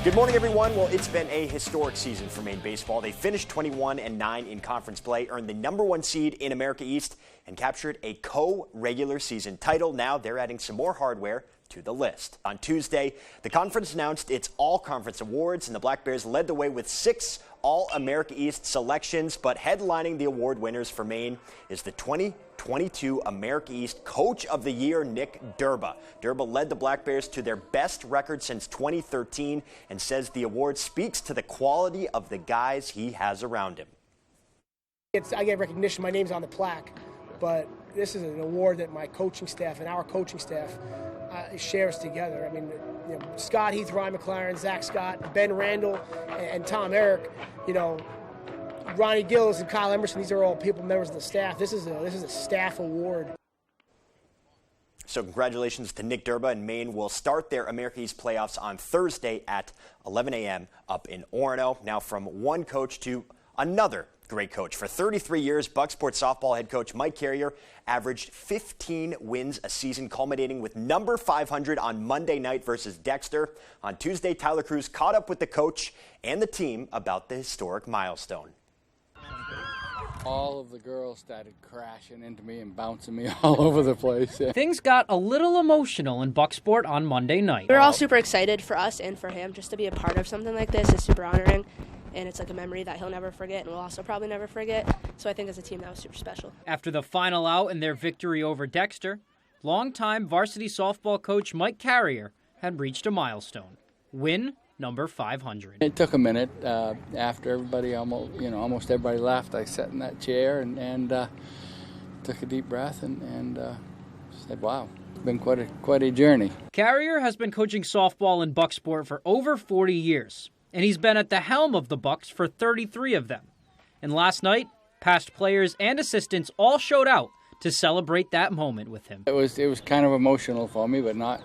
Good morning, everyone. Well, it's been a historic season for Maine baseball. They finished 21-9 in conference play, earned the #1 seed in America East, and captured a co-regular season title. Now they're adding some more hardware to the list. On Tuesday, the conference announced its all-conference awards, and the Black Bears led the way with 6 All-America East selections, but headlining the award winners for Maine is the 2022 America East Coach of the Year, Nick Durba. Durba led the Black Bears to their best record since 2013 and says the award speaks to the quality of the guys he has around him. I get recognition, my name's on the plaque, but this is an award that my coaching staff and our coaching staff shares together. I mean, Scott Heath, Ryan McLaren, Zach Scott, Ben Randall, and Tom Eric, Ronnie Gillis and Kyle Emerson, these are all people, members of the staff. This is a staff award. So congratulations to Nick Durba, and Maine will start their America East playoffs on Thursday at 11 a.m. up in Orono. Now from one coach to another great coach. For 33 years, Bucksport softball head coach Mike Carrier averaged 15 wins a season, culminating with number 500 on Monday night versus Dexter. On Tuesday, Tyler Cruz caught up with the coach and the team about the historic milestone. All of the girls started crashing into me and bouncing me all over the place. Things got a little emotional in Bucksport on Monday night. We were all super excited for us and for him. Just to be a part of something like this is super honoring. And it's like a memory that he'll never forget and we'll also probably never forget. So I think as a team that was super special. After the final out in their victory over Dexter, longtime varsity softball coach Mike Carrier had reached a milestone. Win number 500. It took a minute after everybody, almost everybody left. I sat in that chair and took a deep breath and said, wow, been quite a journey. Carrier has been coaching softball in Bucksport for over 40 years, and he's been at the helm of the Bucks for 33 of them. And last night, past players and assistants all showed out to celebrate that moment with him. It was kind of emotional for me, but not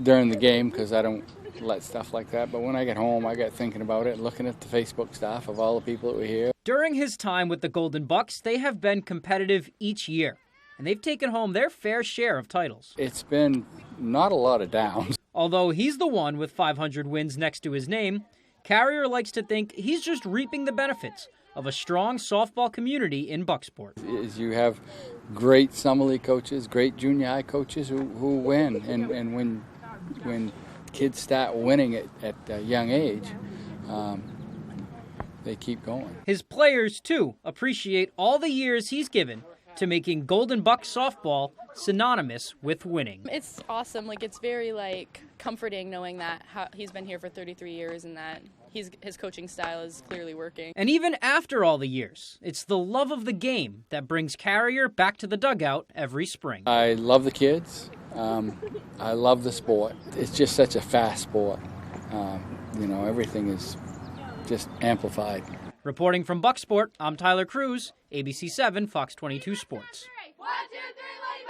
during the game because I don't let stuff like that. But when I get home, I get thinking about it, looking at the Facebook stuff of all the people that were here. During his time with the Golden Bucks, they have been competitive each year, and they've taken home their fair share of titles. It's been not a lot of downs. Although he's the one with 500 wins next to his name, Carrier likes to think he's just reaping the benefits of a strong softball community in Bucksport. Is you have great summer league coaches, great junior high coaches who win, and when kids start winning at a young age, they keep going. His players, too, appreciate all the years he's given to making Golden Bucks softball synonymous with winning. It's awesome. It's very comforting knowing that he's been here for 33 years and that his coaching style is clearly working. And even after all the years, it's the love of the game that brings Carrier back to the dugout every spring. I love the kids. I love the sport. It's just such a fast sport. Everything is just amplified. Reporting from Bucksport, I'm Tyler Cruz, ABC 7, Fox 22 Sports. 1, 2, 3, Lady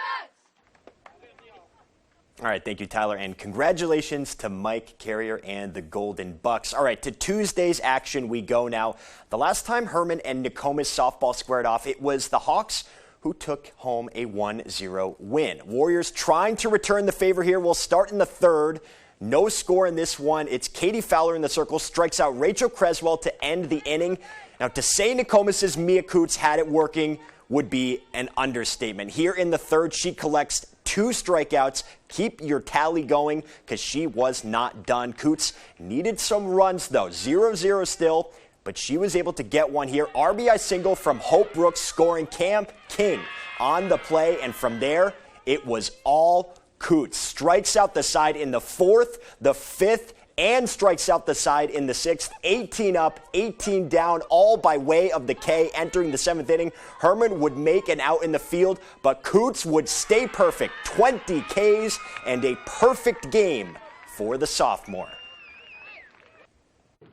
Bucks! All right, thank you, Tyler, and congratulations to Mike Carrier and the Golden Bucks. All right, to Tuesday's action we go now. The last time Herman and Nokomis softball squared off, it was the Hawks who took home a 1-0 win. Warriors trying to return the favor here. We'll start in the third. No score in this one. It's Katie Fowler in the circle, strikes out Rachel Creswell to end the inning. Now, to say Nokomis' Mia Coots had it working would be an understatement. Here in the third, she collects 2 strikeouts. Keep your tally going because she was not done. Coots needed some runs, though. 0-0 still, but she was able to get one here. RBI single from Hope Brooks, scoring Camp King on the play, and from there, it was all Coots. Strikes out the side in the 4th, the 5th, and strikes out the side in the 6th. 18 up, 18 down, all by way of the K. Entering the 7th inning, Herman would make an out in the field, but Coots would stay perfect. 20 Ks and a perfect game for the sophomore.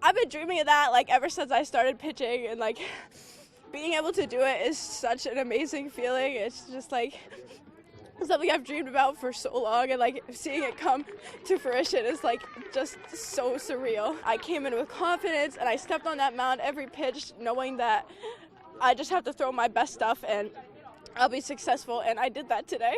I've been dreaming of that ever since I started pitching, and being able to do it is such an amazing feeling. It's just something I've dreamed about for so long, and seeing it come to fruition is just so surreal. I came in with confidence and I stepped on that mound every pitch knowing that I just have to throw my best stuff and I'll be successful, and I did that today.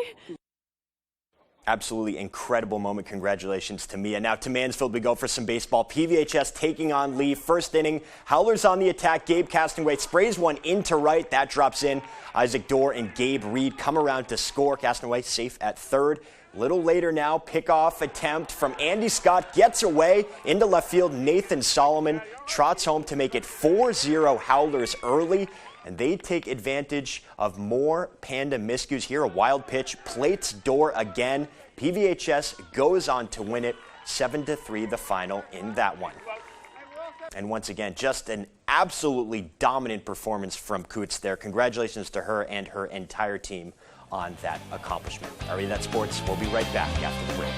Absolutely incredible moment. Congratulations to Mia. Now to Mansfield we go for some baseball. PVHS taking on Lee. First inning, Howlers on the attack. Gabe Castonway sprays one into right. That drops in. Isaac Dorr and Gabe Reed come around to score. Castonway safe at third. Little later now, pickoff attempt from Andy Scott gets away into left field. Nathan Solomon trots home to make it 4-0 Howlers early. And they take advantage of more Panda miscues here. A wild pitch plates Dorr again. PVHS goes on to win it 7-3, the final in that one. And once again, just an absolutely dominant performance from Coots there. Congratulations to her and her entire team on that accomplishment. All right, that's sports. We'll be right back after the break.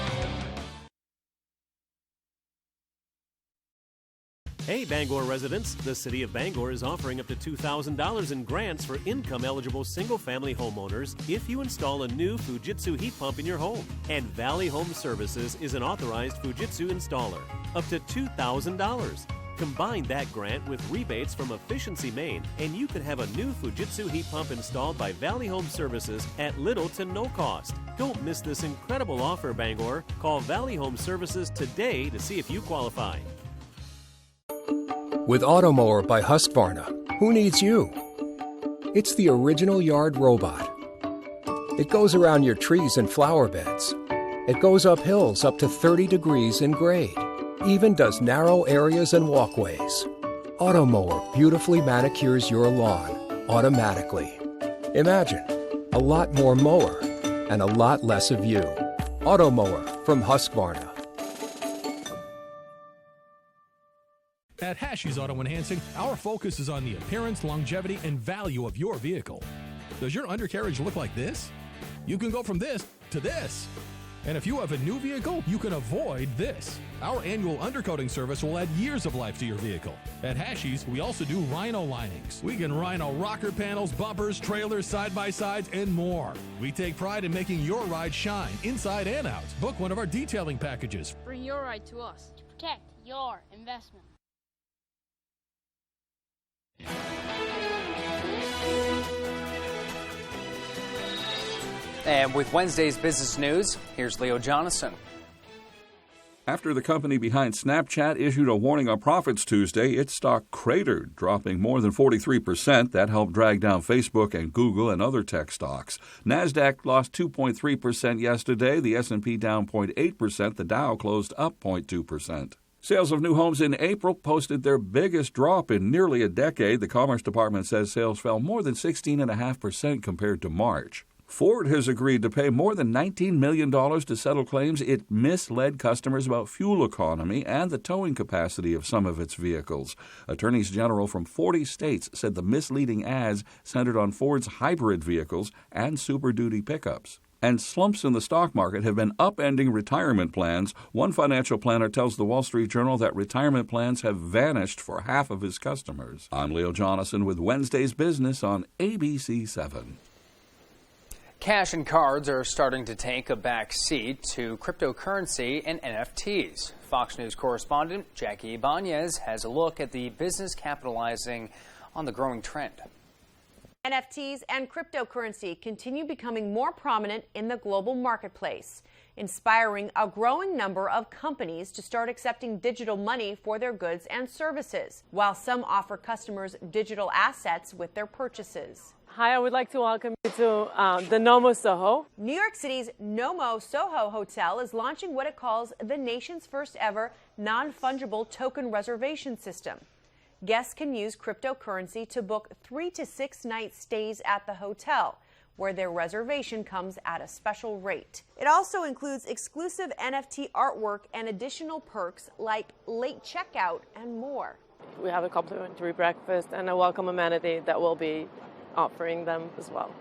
Hey Bangor residents, the City of Bangor is offering up to $2,000 in grants for income-eligible single-family homeowners if you install a new Fujitsu heat pump in your home. And Valley Home Services is an authorized Fujitsu installer. Up to $2,000. Combine that grant with rebates from Efficiency Maine, and you could have a new Fujitsu heat pump installed by Valley Home Services at little to no cost. Don't miss this incredible offer, Bangor. Call Valley Home Services today to see if you qualify. With Automower by Husqvarna, who needs you? It's the original yard robot. It goes around your trees and flower beds. It goes up hills up to 30 degrees in grade. Even does narrow areas and walkways. Automower beautifully manicures your lawn automatically. Imagine a lot more mower and a lot less of you. Automower from Husqvarna. At Hashi's Auto Enhancing, our focus is on the appearance, longevity, and value of your vehicle. Does your undercarriage look like this? You can go from this to this. And if you have a new vehicle, you can avoid this. Our annual undercoating service will add years of life to your vehicle. At Hashies, we also do Rhino linings. We can Rhino rocker panels, bumpers, trailers, side-by-sides, and more. We take pride in making your ride shine inside and out. Book one of our detailing packages. Bring your ride to us to protect your investment. And with Wednesday's business news, here's Leo Jonathan. After the company behind Snapchat issued a warning on profits Tuesday, its stock cratered, dropping more than 43%. That helped drag down Facebook and Google and other tech stocks. Nasdaq lost 2.3% yesterday, the S&P down 0.8%, the Dow closed up 0.2%. Sales of new homes in April posted their biggest drop in nearly a decade. The Commerce Department says sales fell more than 16.5% compared to March. Ford has agreed to pay more than $19 million to settle claims it misled customers about fuel economy and the towing capacity of some of its vehicles. Attorneys general from 40 states said the misleading ads centered on Ford's hybrid vehicles and Super Duty pickups. And slumps in the stock market have been upending retirement plans. One financial planner tells the Wall Street Journal that retirement plans have vanished for half of his customers. I'm Leo Jonathan with Wednesday's Business on ABC 7. Cash and cards are starting to take a back seat to cryptocurrency and NFTs. Fox News correspondent Jackie Ibanez has a look at the business capitalizing on the growing trend. NFTs and cryptocurrency continue becoming more prominent in the global marketplace, inspiring a growing number of companies to start accepting digital money for their goods and services, while some offer customers digital assets with their purchases. Hi, I would like to welcome you to the Nomo Soho. New York City's Nomo Soho Hotel is launching what it calls the nation's first ever non-fungible token reservation system. Guests can use cryptocurrency to book 3 to 6 night stays at the hotel, where their reservation comes at a special rate. It also includes exclusive NFT artwork and additional perks like late checkout and more. We have a complimentary breakfast and a welcome amenity that will be offering them as well.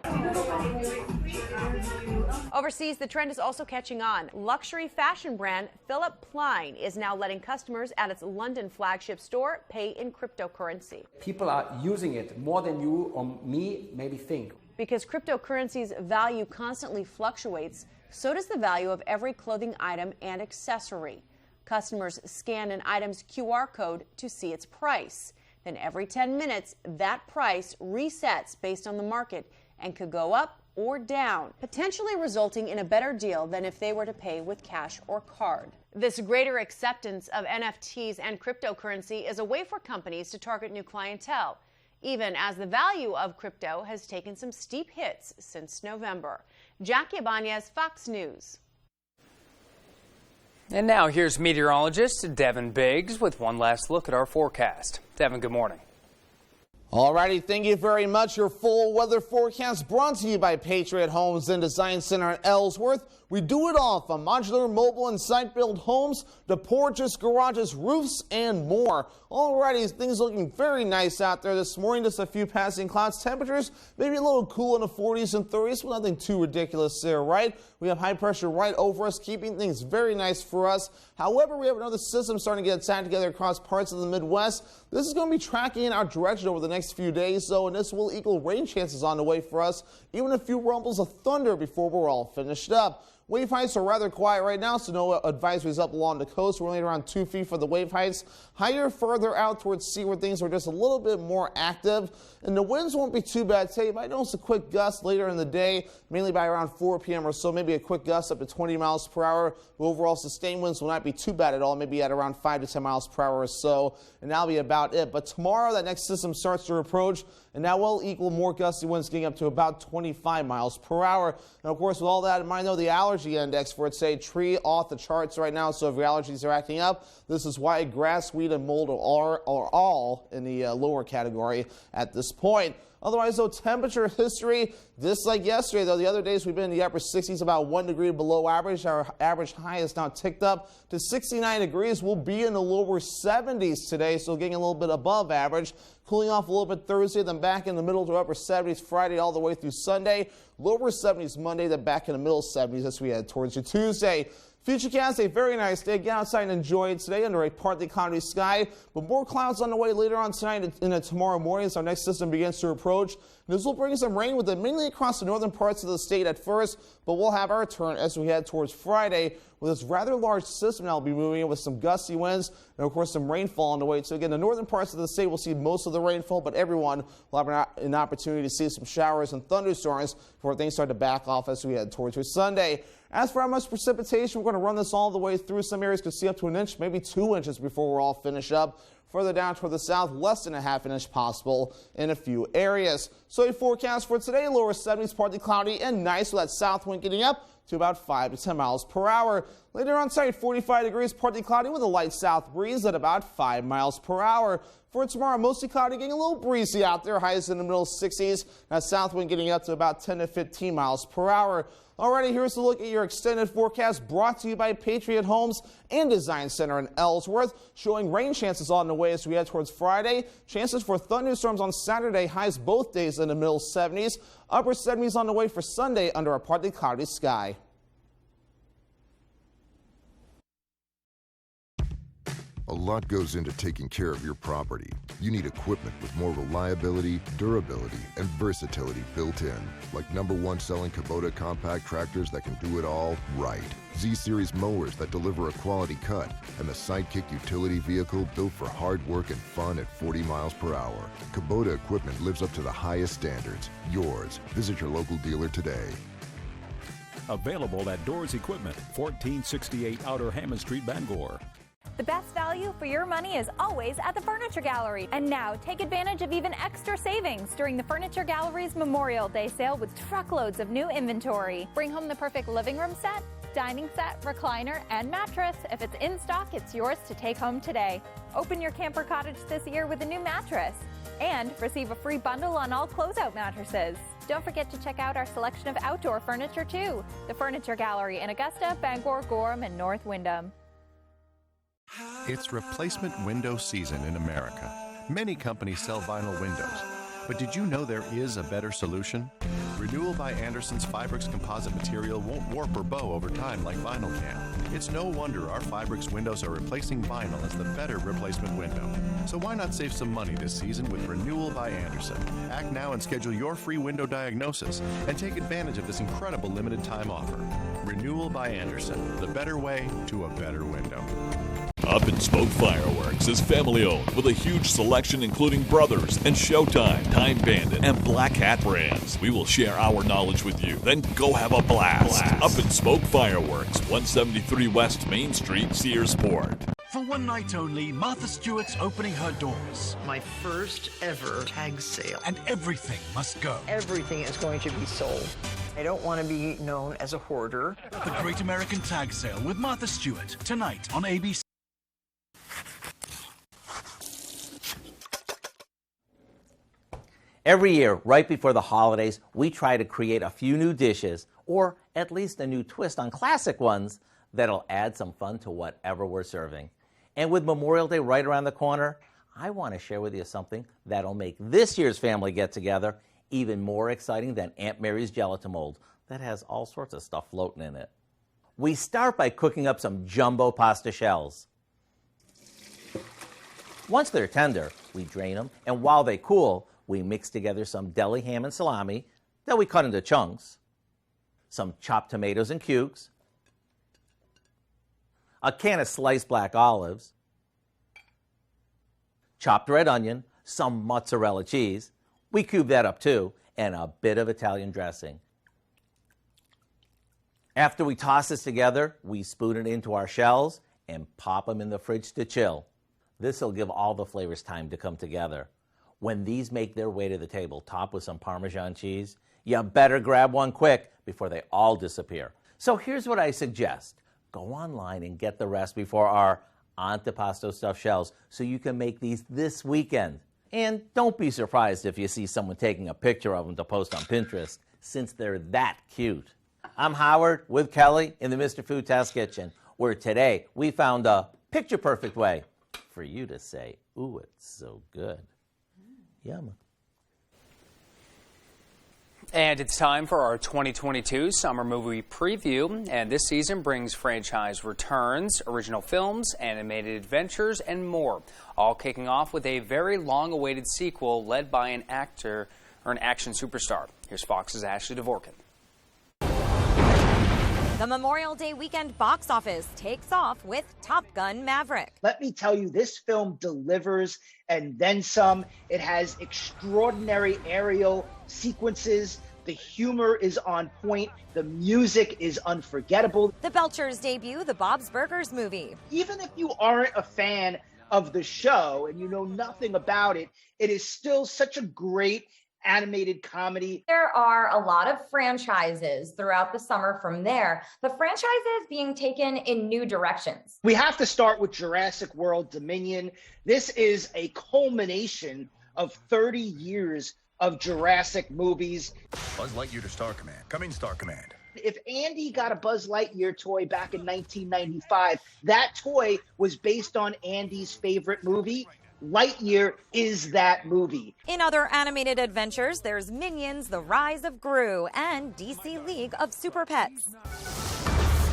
Overseas, the trend is also catching on. Luxury fashion brand Philip Plein is now letting customers at its London flagship store pay in cryptocurrency. People are using it more than you or me maybe think. Because cryptocurrency's value constantly fluctuates, so does the value of every clothing item and accessory. Customers scan an item's QR code to see its price. Then every 10 minutes, that price resets based on the market and could go up or down, potentially resulting in a better deal than if they were to pay with cash or card. This greater acceptance of NFTs and cryptocurrency is a way for companies to target new clientele, even as the value of crypto has taken some steep hits since November. Jackie Ibanez, Fox News. And now here's meteorologist Devin Biggs with one last look at our forecast. Devin, good morning. Alrighty, thank you very much. Your full weather forecast brought to you by Patriot Homes and Design Center in Ellsworth. We do it all from modular, mobile, and site-built homes to porches, garages, roofs, and more. Alrighty, things looking very nice out there this morning. Just a few passing clouds. Temperatures maybe a little cool in the 40s and 30s, but nothing too ridiculous there, right? We have high pressure right over us, keeping things very nice for us. However, we have another system starting to get attacked together across parts of the Midwest. This is going to be tracking in our direction over the next few days, though, and this will equal rain chances on the way for us, even a few rumbles of thunder before we're all finished up. Wave heights are rather quiet right now, so no advisories up along the coast. We're only around 2 feet for the wave heights. Higher further out towards sea where things are just a little bit more active. And the winds won't be too bad today. You might notice a quick gust later in the day, mainly by around 4 p.m. or so. Maybe a quick gust up to 20 miles per hour. Overall sustained winds will not be too bad at all, maybe at around 5 to 10 miles per hour or so. And that'll be about it. But tomorrow, that next system starts to approach, and that will equal more gusty winds getting up to about 25 miles per hour. And of course, with all that in mind, though, the allergy index for it's a tree off the charts right now. So if your allergies are acting up, this is why grass, weed, and mold are all in the lower category at this point. Otherwise, though, temperature history, just like yesterday, though, the other days we've been in the upper 60s, about 1 degree below average. Our average high is now ticked up to 69 degrees. We'll be in the lower 70s today, so getting a little bit above average. Cooling off a little bit Thursday, then back in the middle to upper 70s Friday all the way through Sunday. Lower 70s Monday, then back in the middle 70s as we head towards your Tuesday. Futurecast, a very nice day. Get outside and enjoy it today under a partly cloudy sky, but more clouds on the way later on tonight and tomorrow morning as our next system begins to approach. And this will bring some rain with it mainly across the northern parts of the state at first, but we'll have our turn as we head towards Friday with this rather large system that will be moving in with some gusty winds and, of course, some rainfall on the way. So, again, the northern parts of the state will see most of the rainfall, but everyone will have an opportunity to see some showers and thunderstorms before things start to back off as we head towards your Sunday. As for how much precipitation, we're going to run this all the way through. Some areas could see up to an inch, maybe 2 inches before we're all finished up. Further down toward the south, less than a half an inch possible in a few areas. So a forecast for today, lower 70s, partly cloudy and nice with that south wind getting up to about 5 to 10 miles per hour. Later on site, 45 degrees, partly cloudy with a light south breeze at about 5 miles per hour. For tomorrow, mostly cloudy, getting a little breezy out there, highs in the middle 60s. That south wind getting up to about 10 to 15 miles per hour. Alrighty, here's a look at your extended forecast brought to you by Patriot Homes and Design Center in Ellsworth, showing rain chances on the way as we head towards Friday. Chances for thunderstorms on Saturday, highs both days in the middle 70s. Upper 70s on the way for Sunday under a partly cloudy sky. A lot goes into taking care of your property. You need equipment with more reliability, durability, and versatility built in, like #1 selling Kubota compact tractors that can do it all right, Z-Series mowers that deliver a quality cut, and the Sidekick utility vehicle built for hard work and fun at 40 miles per hour. Kubota equipment lives up to the highest standards. Yours. Visit your local dealer today. Available at Doors Equipment, 1468 Outer Hammond Street, Bangor. The best value for your money is always at the Furniture Gallery. And now, take advantage of even extra savings during the Furniture Gallery's Memorial Day sale with truckloads of new inventory. Bring home the perfect living room set, dining set, recliner, and mattress. If it's in stock, it's yours to take home today. Open your camper cottage this year with a new mattress. And receive a free bundle on all closeout mattresses. Don't forget to check out our selection of outdoor furniture, too. The Furniture Gallery in Augusta, Bangor, Gorham, and North Windham. It's replacement window season in America. Many companies sell vinyl windows, but did you know there is a better solution? Renewal by Andersen's Fibrix composite material won't warp or bow over time like vinyl can. It's no wonder our Fibrix windows are replacing vinyl as the better replacement window. So why not save some money this season with Renewal by Andersen? Act now and schedule your free window diagnosis and take advantage of this incredible limited time offer. Renewal by Andersen, the better way to a better window. Up in Smoke Fireworks is family owned with a huge selection including Brothers and Showtime, Time Bandit, and Black Hat brands. We will share our knowledge with you, then go have a blast. Up in Smoke Fireworks, 173 West Main Street, Searsport. For one night only, Martha Stewart's opening her doors. My first ever tag sale. And everything must go. Everything is going to be sold. I don't want to be known as a hoarder. The Great American Tag Sale with Martha Stewart, tonight on ABC. Every year, right before the holidays, we try to create a few new dishes, or at least a new twist on classic ones, that'll add some fun to whatever we're serving. And with Memorial Day right around the corner, I want to share with you something that'll make this year's family get-together even more exciting than Aunt Mary's gelatin mold that has all sorts of stuff floating in it. We start by cooking up some jumbo pasta shells. Once they're tender, we drain them, and while they cool, we mix together some deli ham and salami that we cut into chunks, some chopped tomatoes and cubes, a can of sliced black olives, chopped red onion, some mozzarella cheese, we cube that up too, and a bit of Italian dressing. After we toss this together, we spoon it into our shells and pop them in the fridge to chill. This will give all the flavors time to come together. When these make their way to the table, topped with some Parmesan cheese, you better grab one quick before they all disappear. So here's what I suggest. Go online and get the recipe for our antipasto stuffed shells so you can make these this weekend. And don't be surprised if you see someone taking a picture of them to post on Pinterest, since they're that cute. I'm Howard with Kelly in the Mr. Food Test Kitchen, where today we found a picture-perfect way for you to say, ooh, it's so good. Yum. And it's time for our 2022 summer movie preview. And this season brings franchise returns, original films, animated adventures, and more. All kicking off with a very long-awaited sequel led by an actor or an action superstar. Here's Fox's Ashley Dvorkin. The Memorial Day weekend box office takes off with Top Gun: Maverick. Let me tell you, this film delivers and then some. It has extraordinary aerial sequences. The humor is on point. The music is unforgettable. The Belchers debut the Bob's Burgers movie. Even if you aren't a fan of the show and you know nothing about it, it is still such a great animated comedy. There are a lot of franchises throughout the summer from there. The franchises being taken in new directions. We have to start with Jurassic World Dominion. This is a culmination of 30 years of Jurassic movies. Buzz Lightyear to Star Command. Come in, Star Command. If Andy got a Buzz Lightyear toy back in 1995, that toy was based on Andy's favorite movie. Lightyear is that movie. In other animated adventures, there's Minions: The Rise of Gru and DC League of Super Pets.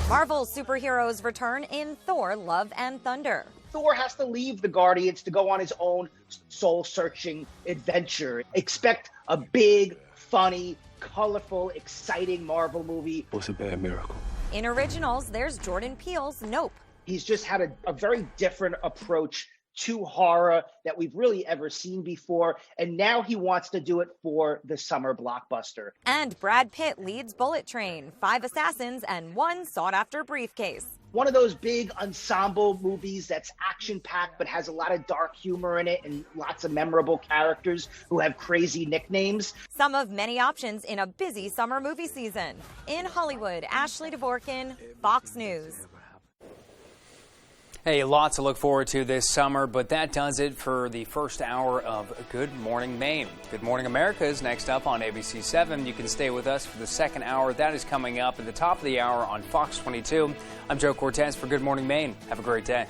Marvel superheroes return in Thor: Love and Thunder. Thor has to leave the Guardians to go on his own soul-searching adventure. Expect a big, funny, colorful, exciting Marvel movie. What's a bad miracle? In originals, there's Jordan Peele's Nope. He's just had a very different approach to horror that we've really ever seen before, and now he wants to do it for the summer blockbuster. And Brad Pitt leads Bullet Train, 5 assassins and 1 sought-after briefcase. One of those big ensemble movies that's action-packed but has a lot of dark humor in it and lots of memorable characters who have crazy nicknames. Some of many options in a busy summer movie season. In Hollywood, Ashley Dvorkin, Fox News. Hey, lots to look forward to this summer, but that does it for the first hour of Good Morning Maine. Good Morning America is next up on ABC 7. You can stay with us for the second hour. That is coming up at the top of the hour on Fox 22. I'm Joe Cortez for Good Morning Maine. Have a great day.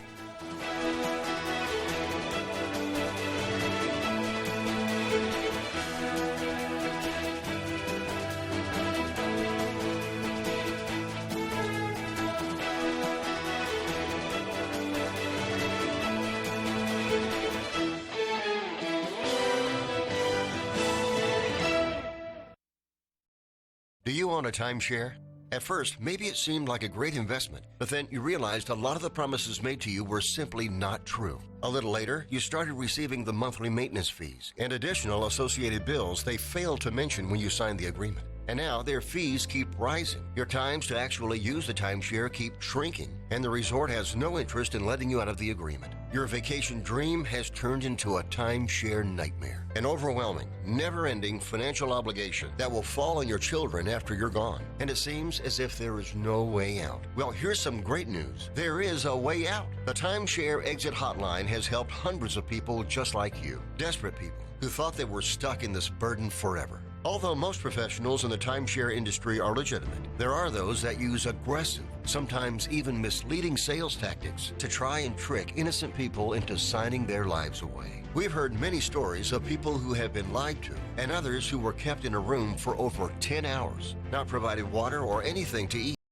Do you own a timeshare? At first, maybe it seemed like a great investment, but then you realized a lot of the promises made to you were simply not true. A little later, you started receiving the monthly maintenance fees and additional associated bills they failed to mention when you signed the agreement. And now their fees keep rising. Your times to actually use the timeshare keep shrinking, and the resort has no interest in letting you out of the agreement. Your vacation dream has turned into a timeshare nightmare. An overwhelming, never-ending financial obligation that will fall on your children after you're gone. And it seems as if there is no way out. Well, here's some great news. There is a way out. The Timeshare Exit Hotline has helped hundreds of people just like you. Desperate people who thought they were stuck in this burden forever. Although most professionals in the timeshare industry are legitimate, there are those that use aggressive, sometimes even misleading sales tactics to try and trick innocent people into signing their lives away. We've heard many stories of people who have been lied to and others who were kept in a room for over 10 hours, not provided water or anything to eat.